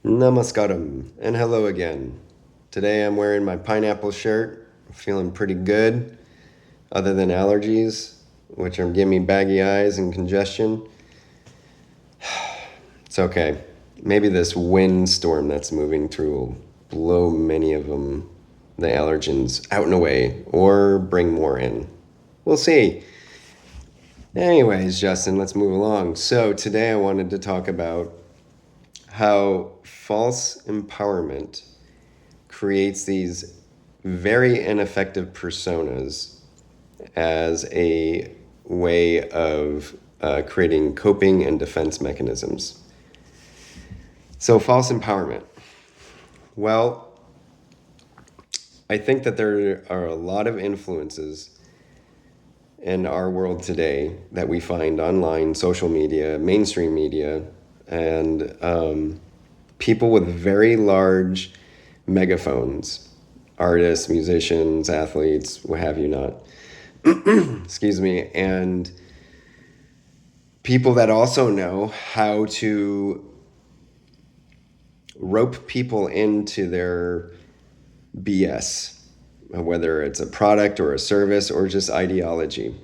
Namaskaram and hello again. Today I'm wearing my pineapple shirt. I'm feeling pretty good, other than allergies, which are giving me baggy eyes and congestion. It's okay. Maybe this wind storm that's moving through will blow many of them, the allergens, out and away or bring more in. We'll see. Anyways, Justin, let's move along. So today I wanted to talk about how false empowerment creates these very ineffective personas as a way of creating coping and defense mechanisms. So, false empowerment. Well, I think that there are a lot of influences in our world today that we find online, social media, mainstream media, and people with very large megaphones, artists, musicians, athletes, what have you not, excuse me, and people that also know how to rope people into their BS, whether it's a product or a service or just ideology.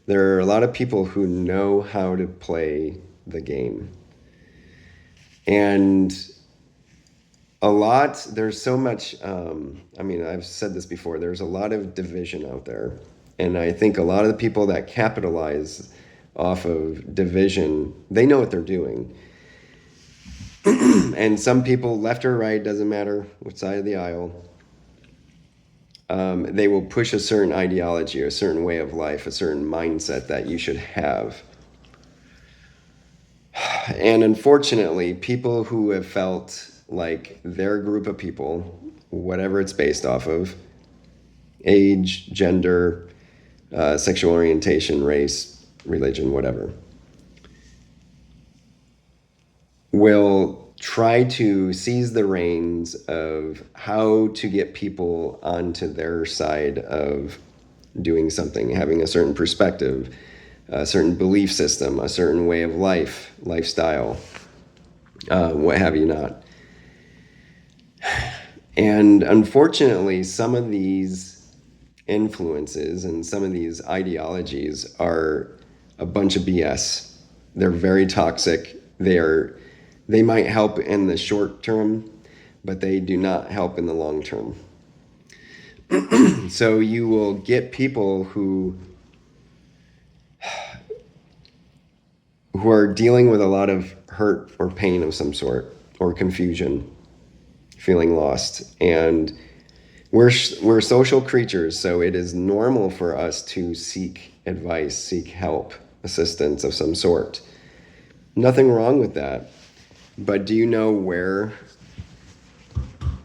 There are a lot of people who know how to play the game. And there's so much, I've said this before, there's a lot of division out there. And I think a lot of the people that capitalize off of division, they know what they're doing. And some people, left or right, doesn't matter which side of the aisle, they will push a certain ideology, a certain way of life, a certain mindset that you should have. And unfortunately, people who have felt like their group of people, whatever it's based off of, age, gender, sexual orientation, race, religion, whatever, will try to seize the reins of how to get people onto their side of doing something, having a certain perspective, a certain belief system, a certain way of life, lifestyle, what have you not. And unfortunately, some of these influences and some of these ideologies are a bunch of BS. They're very toxic. They might help in the short term, but they do not help in the long term. So you will get people who are dealing with a lot of hurt or pain of some sort, or confusion, feeling lost. And we're social creatures, so it is normal for us to seek advice, seek help, assistance of some sort. Nothing wrong with that. But do you know where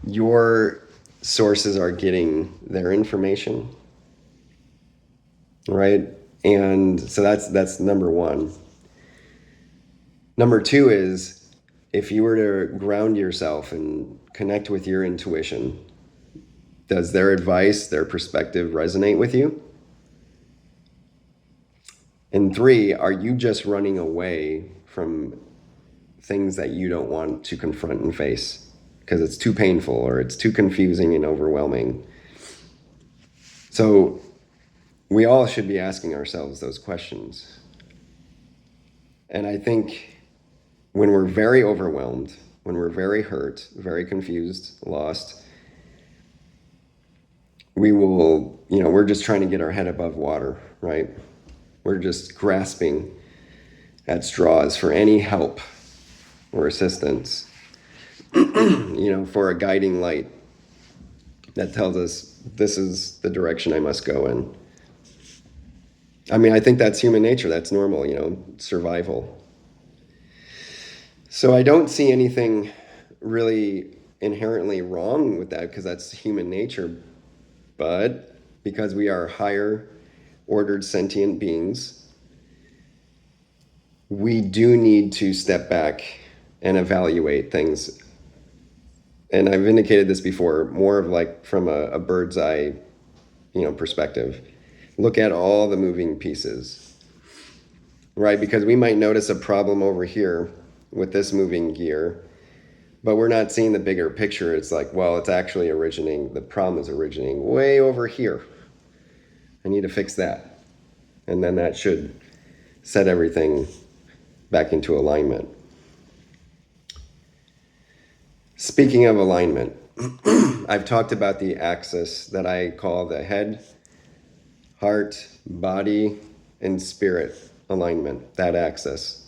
your sources are getting their information? Right? And so that's number one. Number two is, if you were to ground yourself and connect with your intuition, does their advice, their perspective resonate with you? And three, are you just running away from things that you don't want to confront and face because it's too painful or it's too confusing and overwhelming? So we all should be asking ourselves those questions. And I think when we're very overwhelmed, when we're very hurt, very confused, lost, we're just trying to get our head above water, right? We're just grasping at straws for any help or assistance, for a guiding light that tells us this is the direction I must go in. I think that's human nature. That's normal, survival. So I don't see anything really inherently wrong with that, because that's human nature. But because we are higher ordered sentient beings, we do need to step back and evaluate things. And I've indicated this before, more of like from a bird's eye, perspective. Look at all the moving pieces, right? Because we might notice a problem over here with this moving gear, But we're not seeing the bigger picture. It's like, well, it's actually originating, the problem is originating way over here. I need to fix that. And then that should set everything back into alignment. Speaking of alignment, I've talked about the axis that I call the head, heart, body, and spirit alignment, that axis.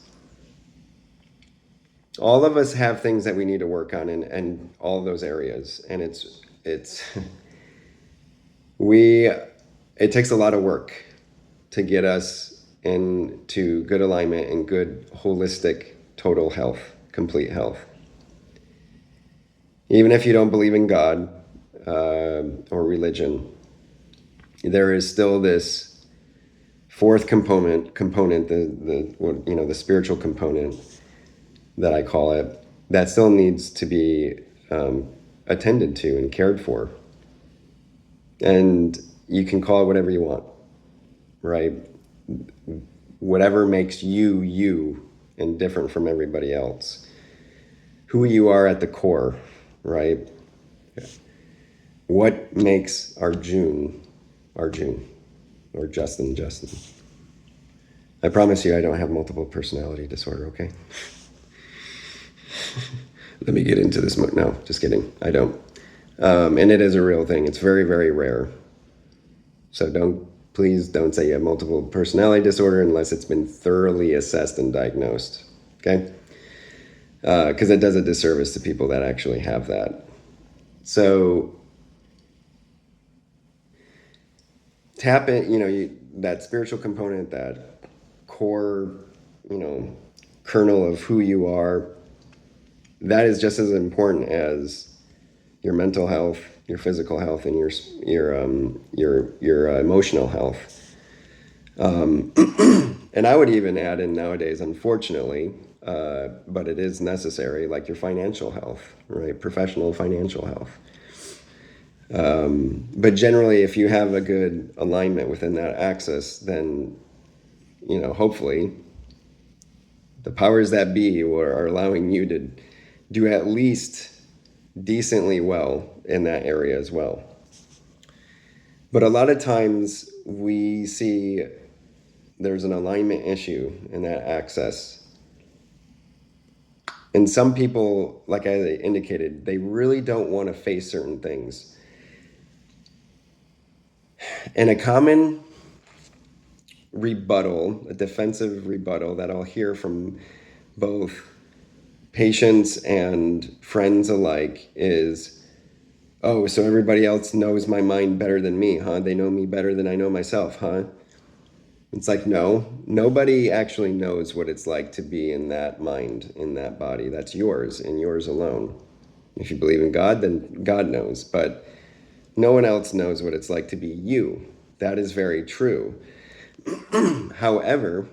All of us have things that we need to work on in all of those areas. And it's we it takes a lot of work to get us into good alignment and good holistic total health, complete health. Even if you don't believe in God or religion, there is still this fourth component, the spiritual component that I call it, that still needs to be attended to and cared for. And you can call it whatever you want, right? Whatever makes you, you, and different from everybody else. Who you are at the core, right? What makes Arjun, or Justin. I promise you I don't have multiple personality disorder, okay? Let me get into this. No, just kidding. I don't. And it is a real thing. It's very, very rare. So please don't say you have multiple personality disorder unless it's been thoroughly assessed and diagnosed, okay? Because it does a disservice to people that actually have that. So tap in, that spiritual component, that core, kernel of who you are. That is just as important as your mental health, your physical health, and your emotional health. And I would even add in nowadays, unfortunately, but it is necessary, like your financial health, right? Professional financial health. But generally, if you have a good alignment within that axis, then, hopefully the powers that be are allowing you to do at least decently well in that area as well. But a lot of times we see there's an alignment issue in that axis. And some people, like I indicated, they really don't want to face certain things. And a common rebuttal, a defensive rebuttal that I'll hear from both patients and friends alike is, oh, so everybody else knows my mind better than me, huh? They know me better than I know myself, huh? It's like, no, nobody actually knows what it's like to be in that mind, in that body. That's yours and yours alone. If you believe in God, then God knows. But no one else knows what it's like to be you. That is very true. However,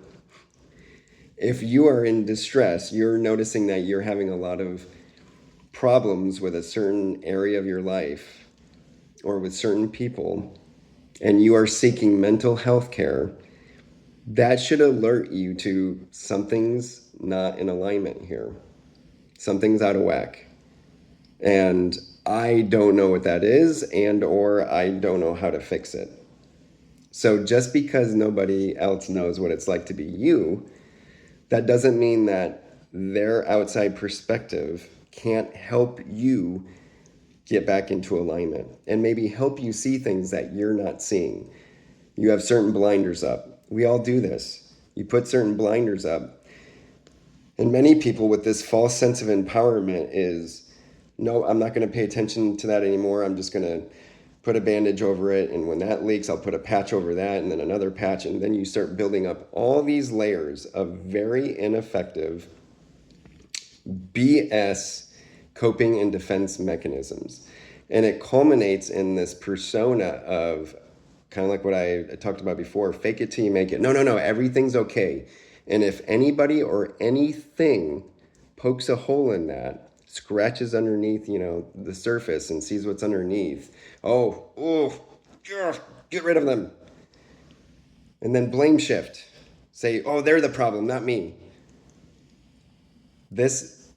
if you are in distress, you're noticing that you're having a lot of problems with a certain area of your life or with certain people, and you are seeking mental health care, that should alert you to something's not in alignment here. Something's out of whack. And I don't know what that is, or I don't know how to fix it. So just because nobody else knows what it's like to be you, that doesn't mean that their outside perspective can't help you get back into alignment and maybe help you see things that you're not seeing. You have certain blinders up. We all do this. You put certain blinders up. And many people with this false sense of empowerment is, no, I'm not going to pay attention to that anymore. I'm just going to put a bandage over it. And when that leaks, I'll put a patch over that and then another patch. And then you start building up all these layers of very ineffective BS coping and defense mechanisms. And it culminates in this persona of kind of like what I talked about before, fake it till you make it. No, everything's okay. And if anybody or anything pokes a hole in that, scratches underneath, the surface and sees what's underneath, get rid of them. And then blame shift. Say, oh, they're the problem, not me. This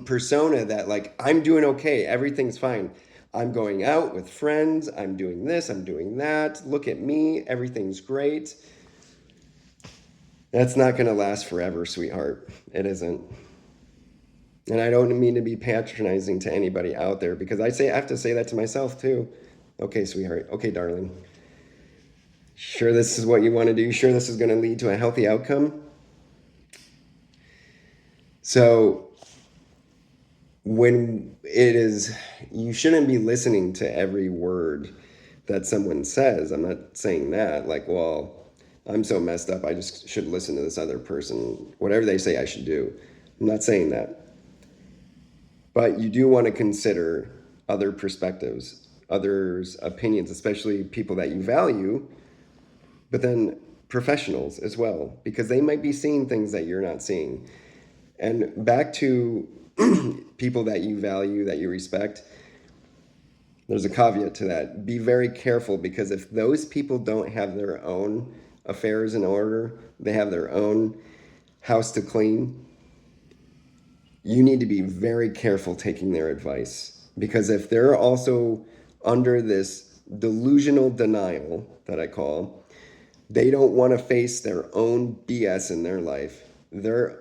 persona that like I'm doing okay, everything's fine. I'm going out with friends, I'm doing this, I'm doing that. Look at me, everything's great. That's not going to last forever, sweetheart. It isn't. And I don't mean to be patronizing to anybody out there because I have to say that to myself too. Okay, sweetheart. Okay, darling. Sure this is what you want to do? Sure this is going to lead to a healthy outcome? So when it is, you shouldn't be listening to every word that someone says. I'm not saying that like, well, I'm so messed up, I just should listen to this other person. Whatever they say I should do. I'm not saying that. But you do want to consider other perspectives, others' opinions, especially people that you value, but then professionals as well, because they might be seeing things that you're not seeing. And back to people that you value, that you respect, there's a caveat to that. Be very careful because if those people don't have their own affairs in order, they have their own house to clean, you need to be very careful taking their advice. Because if they're also under this delusional denial that I call, they don't want to face their own BS in their life, their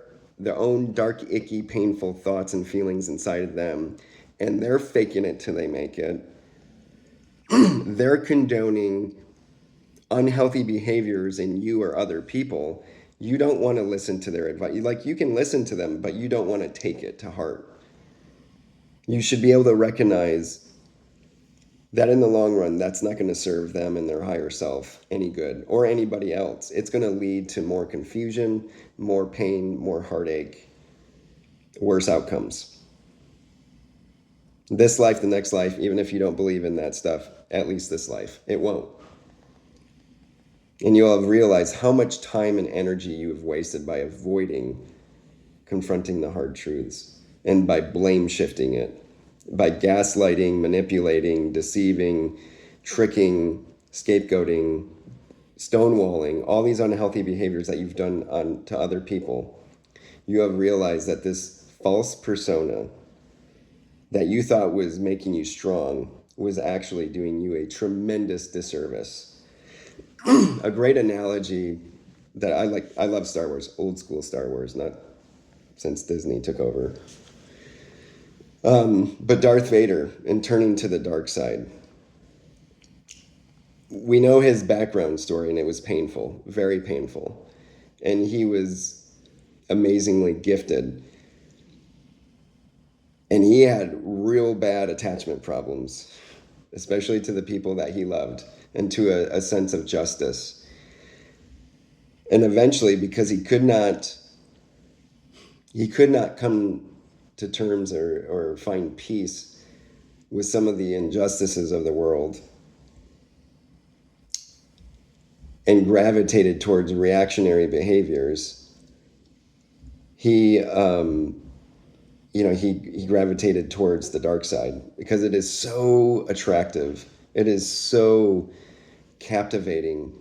own dark, icky, painful thoughts and feelings inside of them, and they're faking it till they make it. They're condoning unhealthy behaviors in you or other people. You don't want to listen to their advice. Like you can listen to them, but you don't want to take it to heart. You should be able to recognize that in the long run, that's not going to serve them and their higher self any good or anybody else. It's going to lead to more confusion, more pain, more heartache, worse outcomes. This life, the next life, even if you don't believe in that stuff, at least this life, it won't. And you'll have realized how much time and energy you have wasted by avoiding confronting the hard truths and by blame shifting it, by gaslighting, manipulating, deceiving, tricking, scapegoating, stonewalling, all these unhealthy behaviors that you've done to other people. You have realized that this false persona that you thought was making you strong was actually doing you a tremendous disservice. A great analogy that I love Star Wars, old school Star Wars, not since Disney took over. But Darth Vader, in turning to the dark side, we know his background story, and it was painful, very painful. And he was amazingly gifted. And he had real bad attachment problems, especially to the people that he loved and to a sense of justice. And eventually, because he could not come to terms or find peace with some of the injustices of the world and gravitated towards reactionary behaviors, he gravitated towards the dark side because it is so attractive. It is so captivating.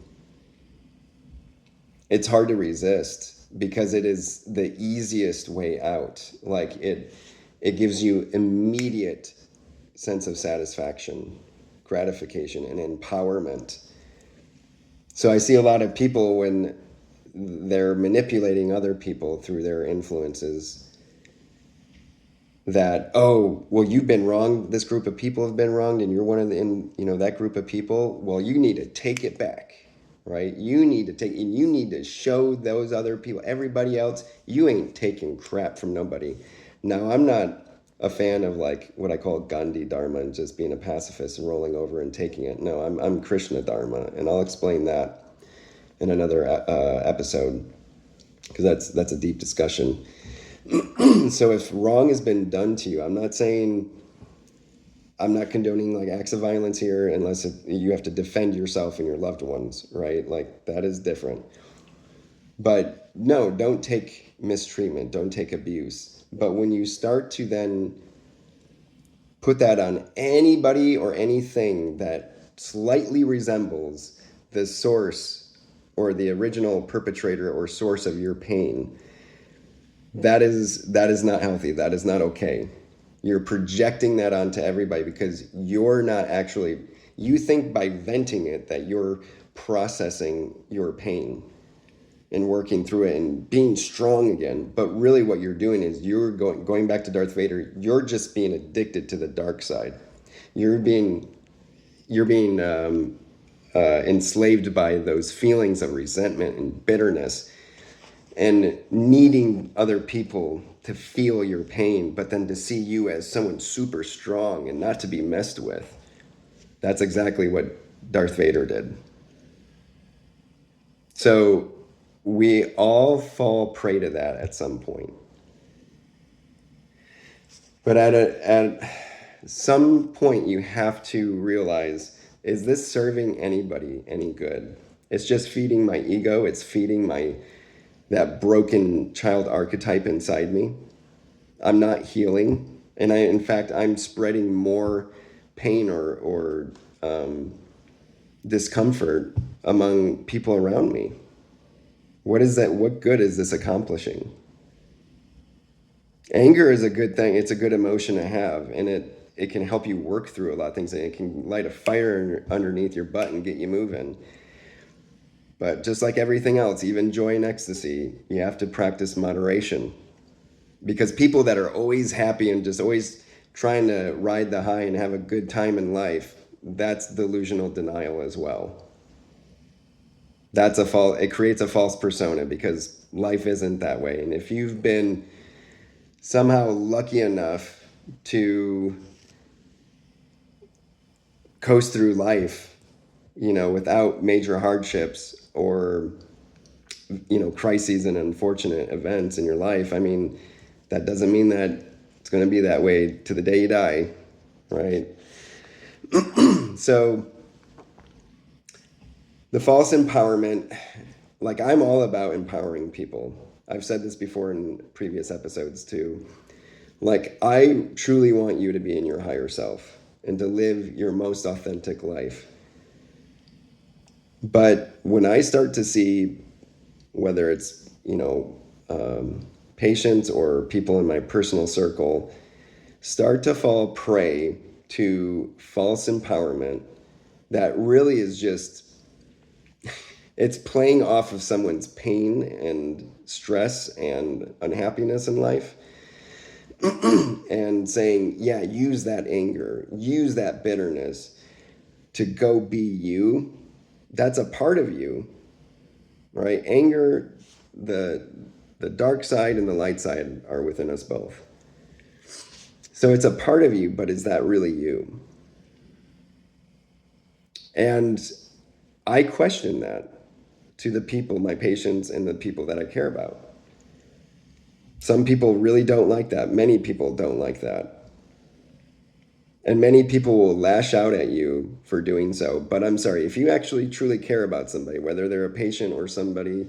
It's hard to resist because it is the easiest way out. Like it gives you immediate sense of satisfaction, gratification, and empowerment. So I see a lot of people when they're manipulating other people through their influences that, oh, well, you've been wrong. This group of people have been wronged and you're one of that group of people. Well, you need to take it back, right? You need to show those other people, everybody else, you ain't taking crap from nobody. Now, I'm not a fan of like what I call Gandhi Dharma and just being a pacifist and rolling over and taking it. No, I'm Krishna Dharma, and I'll explain that in another episode because that's a deep discussion. So if wrong has been done to you, I'm not condoning like acts of violence here unless you have to defend yourself and your loved ones, right? Like that is different. But no, don't take mistreatment, don't take abuse. But when you start to then put that on anybody or anything that slightly resembles the source or the original perpetrator or source of your pain, That is not healthy. That is not okay. You're projecting that onto everybody because you're not actually, you think by venting it that you're processing your pain and working through it and being strong again. But really what you're doing is you're going back to Darth Vader, you're just being addicted to the dark side. You're being enslaved by those feelings of resentment and bitterness and needing other people to feel your pain, but then to see you as someone super strong and not to be messed with. That's exactly what Darth Vader did. So we all fall prey to that at some point. But at some point, you have to realize, is this serving anybody any good? It's just feeding my ego. It's feeding that broken child archetype inside me. I'm not healing, and in fact, I'm spreading more pain or discomfort among people around me. What is that? What good is this accomplishing? Anger is a good thing. It's a good emotion to have, and it can help you work through a lot of things. And it can light a fire underneath your butt and get you moving. But just like everything else, even joy and ecstasy, you have to practice moderation. Because people that are always happy and just always trying to ride the high and have a good time in life, that's delusional denial as well. It creates a false persona because life isn't that way. And if you've been somehow lucky enough to coast through life, without major hardships or, crises and unfortunate events in your life, I mean, that doesn't mean that it's going to be that way to the day you die, right? So the false empowerment, like I'm all about empowering people. I've said this before in previous episodes too. Like I truly want you to be in your higher self and to live your most authentic life. But when I start to see whether it's, patients or people in my personal circle start to fall prey to false empowerment that really is just, it's playing off of someone's pain and stress and unhappiness in life and saying, yeah, use that anger, use that bitterness to go be you. That's a part of you, right? Anger, the dark side and the light side are within us both. So it's a part of you, but is that really you? And I question that to the people, my patients, and the people that I care about. Some people really don't like that. Many people don't like that. And many people will lash out at you for doing so. But I'm sorry, if you actually truly care about somebody, whether they're a patient or somebody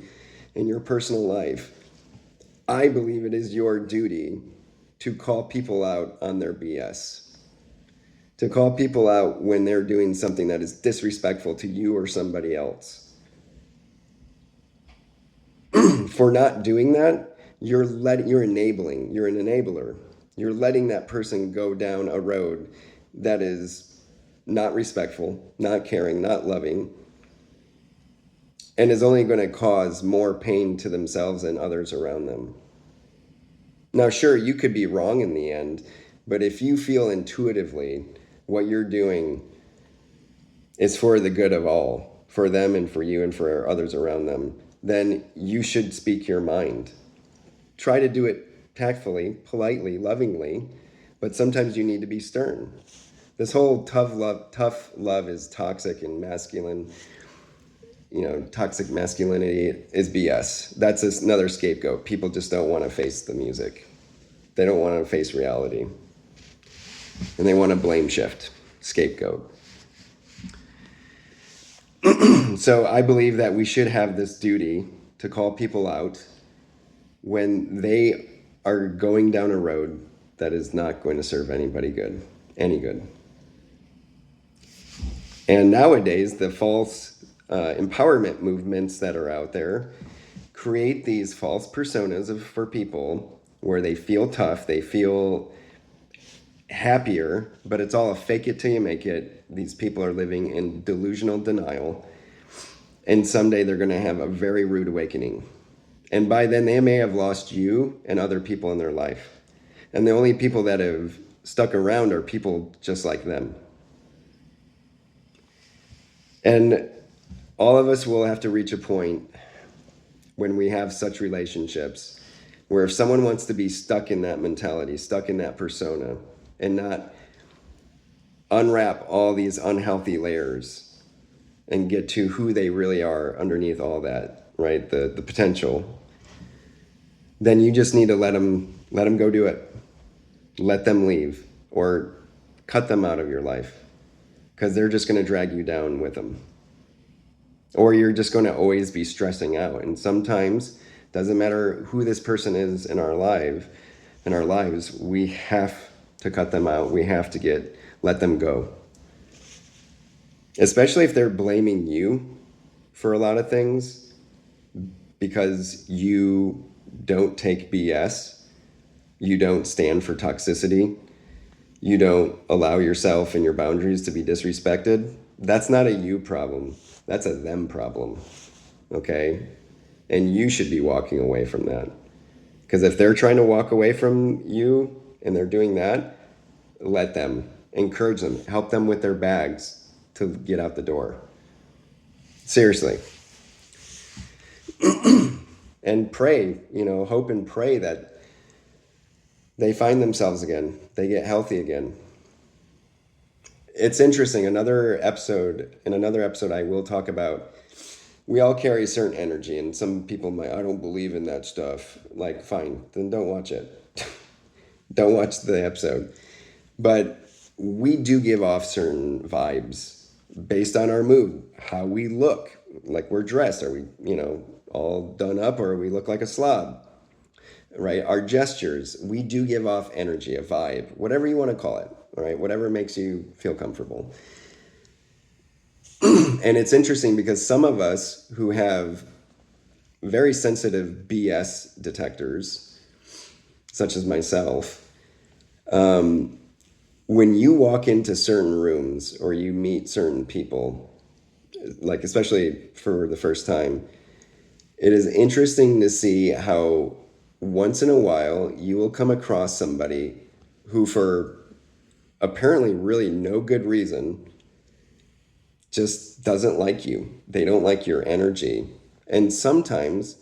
in your personal life, I believe it is your duty to call people out on their BS. To call people out when they're doing something that is disrespectful to you or somebody else. For not doing that, you're an enabler. You're letting that person go down a road that is not respectful, not caring, not loving, and is only going to cause more pain to themselves and others around them. Now, sure, you could be wrong in the end, but if you feel intuitively what you're doing is for the good of all, for them and for you and for others around them, then you should speak your mind. Try to do it tactfully, politely, lovingly, but sometimes you need to be stern. This whole tough love is toxic and masculine. Toxic masculinity is BS. That's another scapegoat. People just don't want to face the music. They don't want to face reality. And they want to blame shift, scapegoat. So I believe that we should have this duty to call people out when they are going down a road that is not going to serve anybody good, any good. And nowadays, the false empowerment movements that are out there create these false personas for people where they feel tough, they feel happier, but it's all a fake it till you make it. These people are living in delusional denial, and someday they're going to have a very rude awakening. And by then, they may have lost you and other people in their life. And the only people that have stuck around are people just like them. And all of us will have to reach a point when we have such relationships where if someone wants to be stuck in that mentality, stuck in that persona, and not unwrap all these unhealthy layers and get to who they really are underneath all that, right? The potential, then you just need to let them go do it. Let them leave or cut them out of your life because they're just going to drag you down with them. Or you're just going to always be stressing out. And sometimes, doesn't matter who this person is in our lives, we have to cut them out. We have to let them go. Especially if they're blaming you for a lot of things because you don't take BS, you don't stand for toxicity, you don't allow yourself and your boundaries to be disrespected. That's not a you problem. That's a them problem. Okay? And you should be walking away from that. Because if they're trying to walk away from you and they're doing that, let them. Encourage them. Help them with their bags to get out the door. Seriously. And pray, hope and pray that they find themselves again. They get healthy again. It's interesting. In another episode, I will talk about we all carry a certain energy, and some people might, I don't believe in that stuff. Like, fine, then don't watch it. Don't watch the episode. But we do give off certain vibes based on our mood, how we look, like we're dressed. Are we, all done up, or we look like a slob? Right? Our gestures, we do give off energy, a vibe, whatever you want to call it. All right? Whatever makes you feel comfortable. And it's interesting because some of us who have very sensitive BS detectors, such as myself, when you walk into certain rooms or you meet certain people, like especially for the first time, it is interesting to see how once in a while you will come across somebody who, for apparently really no good reason, just doesn't like you. They don't like your energy. And sometimes,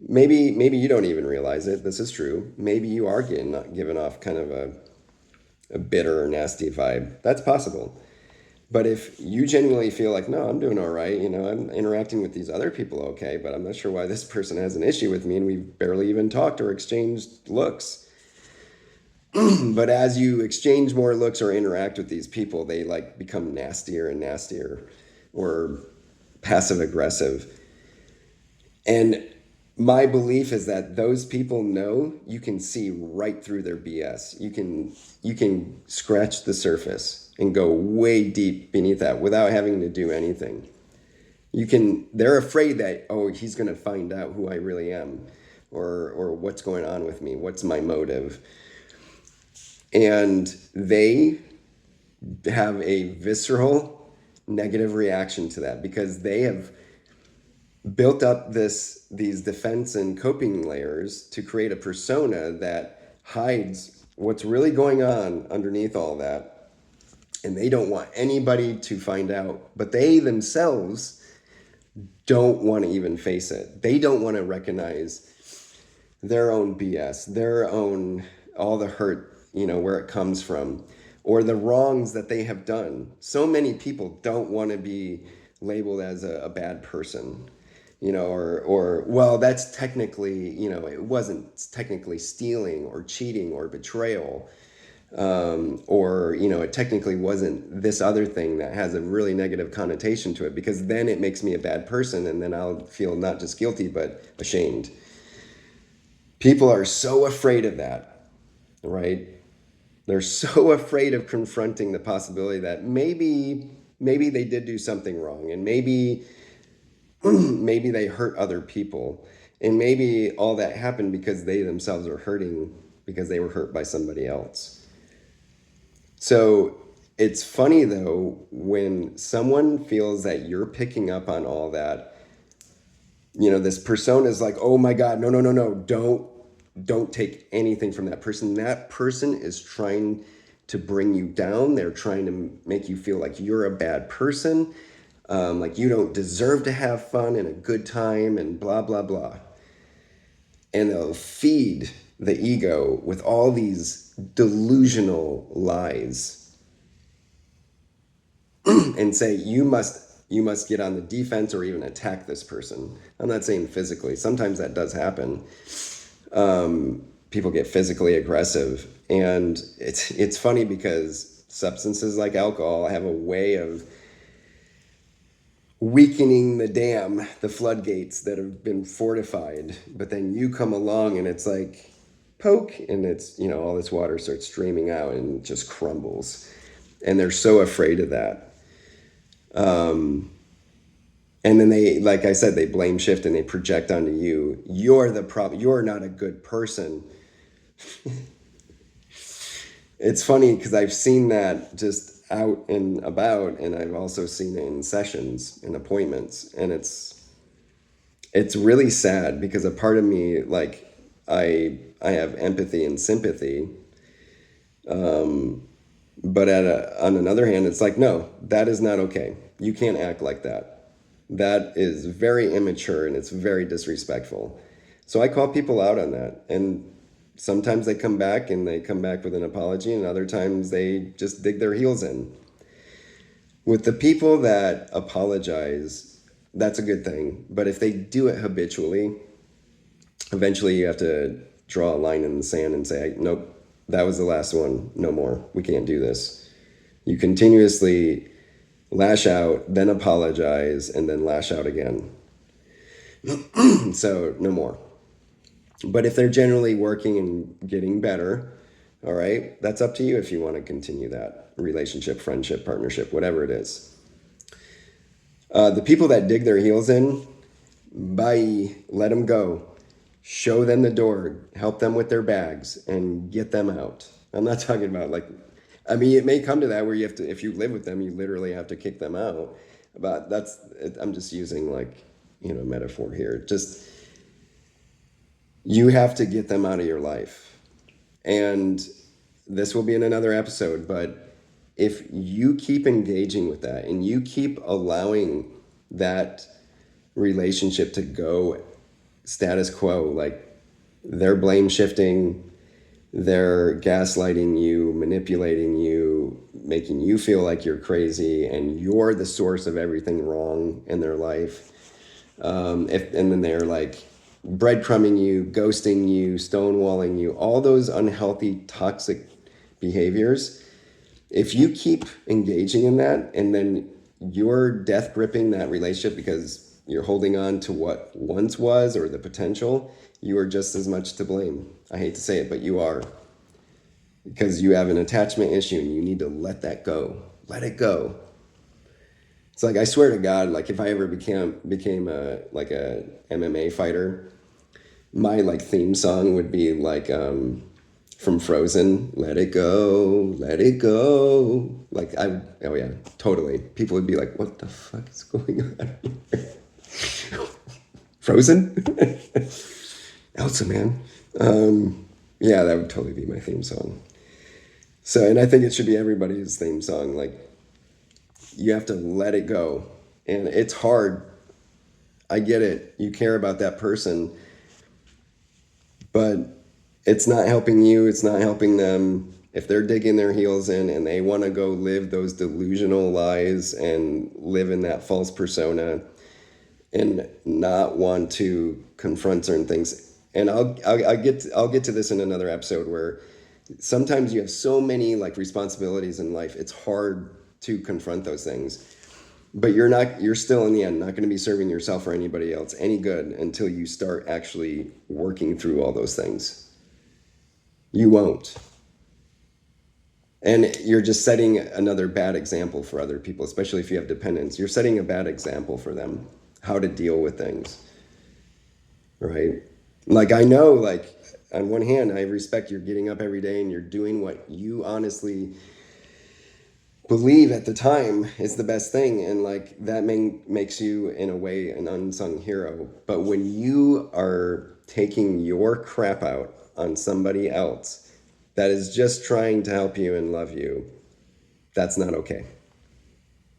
maybe you don't even realize it. This is true. Maybe you are giving off kind of a bitter or nasty vibe. That's possible. But if you genuinely feel like, no, I'm doing all right, I'm interacting with these other people okay, but I'm not sure why this person has an issue with me and we've barely even talked or exchanged looks. But as you exchange more looks or interact with these people, they like become nastier and nastier or passive aggressive. And my belief is that those people know you can see right through their BS. You can scratch the surface and go way deep beneath that without having to do anything. They're afraid that, oh, he's going to find out who I really am or what's going on with me, what's my motive. And they have a visceral negative reaction to that because they have built up these defense and coping layers to create a persona that hides what's really going on underneath all that. And they don't want anybody to find out, but they themselves don't want to even face it. They don't want to recognize their own BS, their own, all the hurt, where it comes from, or the wrongs that they have done. So many people don't want to be labeled as a bad person, or well, that's technically, it wasn't technically stealing or cheating or betrayal, or it technically wasn't this other thing that has a really negative connotation to it, because then it makes me a bad person, and then I'll feel not just guilty but ashamed. People are so afraid of that, right? They're so afraid of confronting the possibility that maybe they did do something wrong, and maybe they hurt other people. And maybe all that happened because they themselves are hurting because they were hurt by somebody else. So it's funny though, when someone feels that you're picking up on all that, this persona is like, oh my God, no, no, no, no, don't take anything from that person. That person is trying to bring you down. They're trying to make you feel like you're a bad person, like you don't deserve to have fun and a good time and blah, blah, blah. And they'll feed the ego with all these delusional lies and say you must get on the defense or even attack this person. I'm not saying physically. Sometimes that does happen. People get physically aggressive, and it's funny because substances like alcohol have a way of weakening the floodgates that have been fortified. But then you come along and it's like poke, and it's all this water starts streaming out and it just crumbles, and they're so afraid of that. And then they, like I said, they blame shift and they project onto you. You're the problem. You're not a good person. It's funny because I've seen that just out and about, and I've also seen it in sessions and appointments, and it's really sad because a part of me, like, I have empathy and sympathy, but on another hand, it's like, no, that is not okay. You can't act like that. That is very immature and it's very disrespectful. So I call people out on that, and sometimes they come back with an apology, and other times they just dig their heels in. With the people that apologize, that's a good thing. But if they do it habitually, eventually you have to draw a line in the sand and say, nope, that was the last one. No more. We can't do this. You continuously lash out, then apologize, and then lash out again. So no more. But if they're generally working and getting better, all right, that's up to you if you want to continue that relationship, friendship, partnership, whatever it is. The people that dig their heels in, bye, let them go. Show them the door, help them with their bags, and get them out. I'm not talking about it may come to that where you have to, if you live with them, you literally have to kick them out. But I'm just using metaphor here. Just, you have to get them out of your life. And this will be in another episode, but if you keep engaging with that and you keep allowing that relationship to go status quo, like they're blame shifting, they're gaslighting you, manipulating you, making you feel like you're crazy and you're the source of everything wrong in their life. And then they're like breadcrumbing you, ghosting you, stonewalling you, all those unhealthy, toxic behaviors. If you keep engaging in that and then you're death gripping that relationship because you're holding on to what once was or the potential, you are just as much to blame. I hate to say it, but you are. Because you have an attachment issue and you need to let that go. Let it go. It's like, I swear to God, like if I ever became a MMA fighter, my theme song would be from Frozen, let it go, let it go. Oh yeah, totally. People would be like, what the fuck is going on here? Frozen? Elsa, man. Yeah, that would totally be my theme song. So, and I think it should be everybody's theme song. Like, you have to let it go. And it's hard. I get it. You care about that person. But it's not helping you. It's not helping them. If they're digging their heels in and they want to go live those delusional lies and live in that false persona and not want to confront certain things. And I'll get to this in another episode, where sometimes you have so many responsibilities in life, it's hard to confront those things. But you're still in the end not going to be serving yourself or anybody else any good until you start actually working through all those things. You won't. And you're just setting another bad example for other people, especially if you have dependents. You're setting a bad example for them, how to deal with things. right? Like, I know, like, on one hand, I respect you're getting up every day and you're doing what you honestly believe at the time is the best thing, and like that makes you in a way an unsung hero. But when you are taking your crap out on somebody else that is just trying to help you and love you, that's not okay.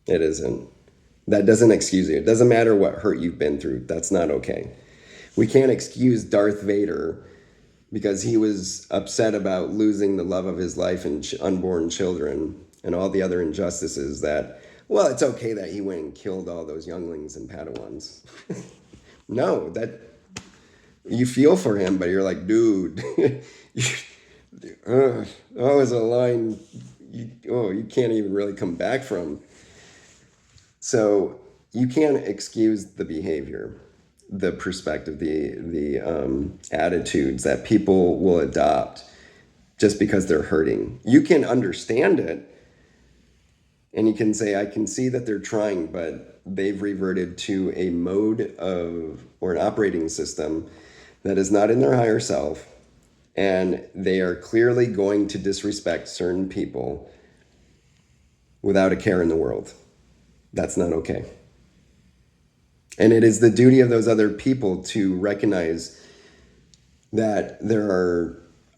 It isn't. That doesn't excuse you. It doesn't matter what hurt you've been through. That's not okay. We can't excuse Darth Vader because he was upset about losing the love of his life and unborn children and all the other injustices that, well, it's okay that he went and killed all those younglings and Padawans. No, that you feel for him, but you're like, dude, that was a line you can't even really come back from. So you can't excuse the behavior, the perspective, the attitudes that people will adopt just because they're hurting. You can understand it, and you can say, I can see that they're trying, but they've reverted to a mode of or an operating system that is not in their higher self, and they are clearly going to disrespect certain people without a care in the world. That's not okay. And it is the duty of those other people to recognize that there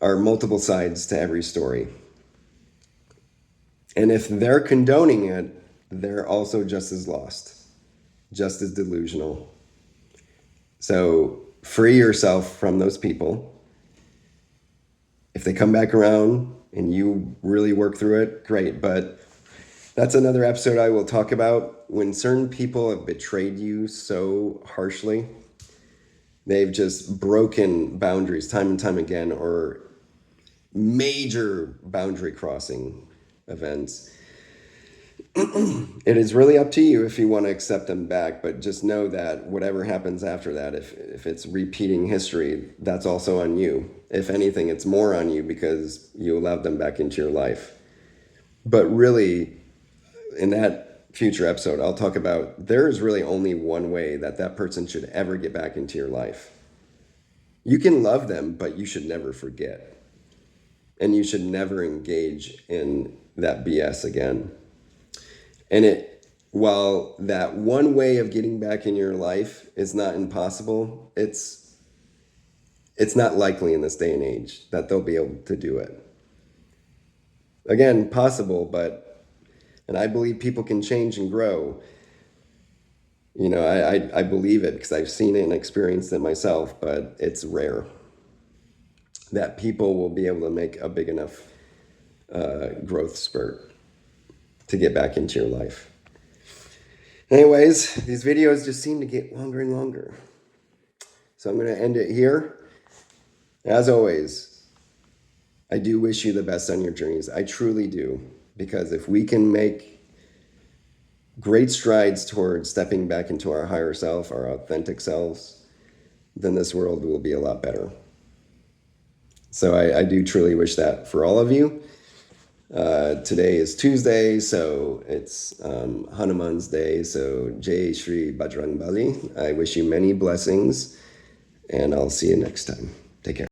are multiple sides to every story. And if they're condoning it, they're also just as lost, just as delusional. So free yourself from those people. If they come back around and you really work through it, great. But that's another episode I will talk about. When certain people have betrayed you so harshly, they've just broken boundaries time and time again, or major boundary crossing events. It is really up to you if you want to accept them back, but just know that whatever happens after that, if it's repeating history, that's also on you. If anything, it's more on you because you allowed them back into your life. But really, in that future episode, I'll talk about there is really only one way that that person should ever get back into your life. You can love them, but you should never forget. And you should never engage in that BS again. And while that one way of getting back in your life is not impossible, it's not likely in this day and age that they'll be able to do it. Again, possible, and I believe people can change and grow. You know, I believe it because I've seen it and experienced it myself, but it's rare that people will be able to make a big enough growth spurt to get back into your life. Anyways, these videos just seem to get longer and longer. So I'm going to end it here. As always, I do wish you the best on your journeys. I truly do. Because if we can make great strides towards stepping back into our higher self, our authentic selves, then this world will be a lot better. So I do truly wish that for all of you. Today is Tuesday, so it's Hanuman's Day. So Jai Shri Bajrang Bali. I wish you many blessings, and I'll see you next time. Take care.